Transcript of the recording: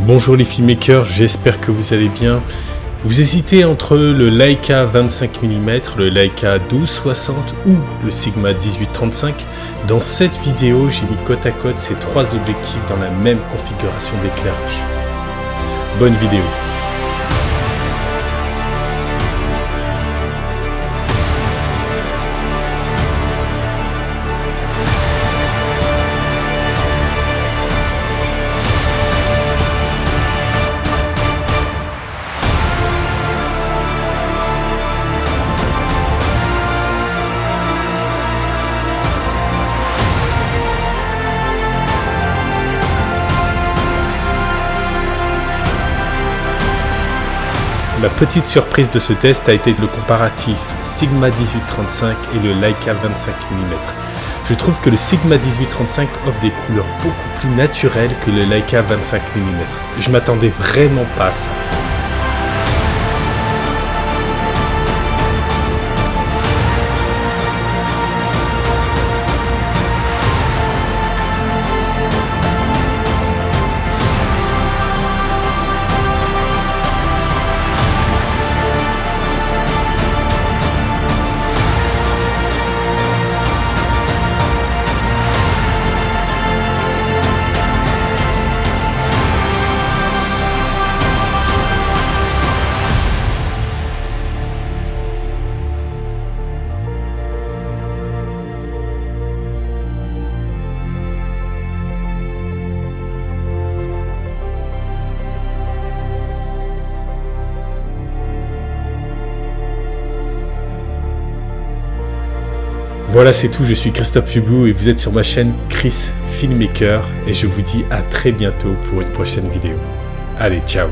Bonjour les filmmakers, j'espère que vous allez bien. Vous hésitez entre le Leica 25 mm, le Leica 12-60 ou le Sigma 18-35. Dans cette vidéo, j'ai mis côte à côte ces trois objectifs dans la même configuration d'éclairage. Bonne vidéo. La petite surprise de ce test a été le comparatif Sigma 18-35 et le Leica 25 mm. Je trouve que le Sigma 18-35 offre des couleurs beaucoup plus naturelles que le Leica 25 mm. Je m'attendais vraiment pas à ça. Voilà, c'est tout, je suis Christophe Fubou et vous êtes sur ma chaîne Chris Filmmaker et je vous dis à très bientôt pour une prochaine vidéo. Allez, ciao!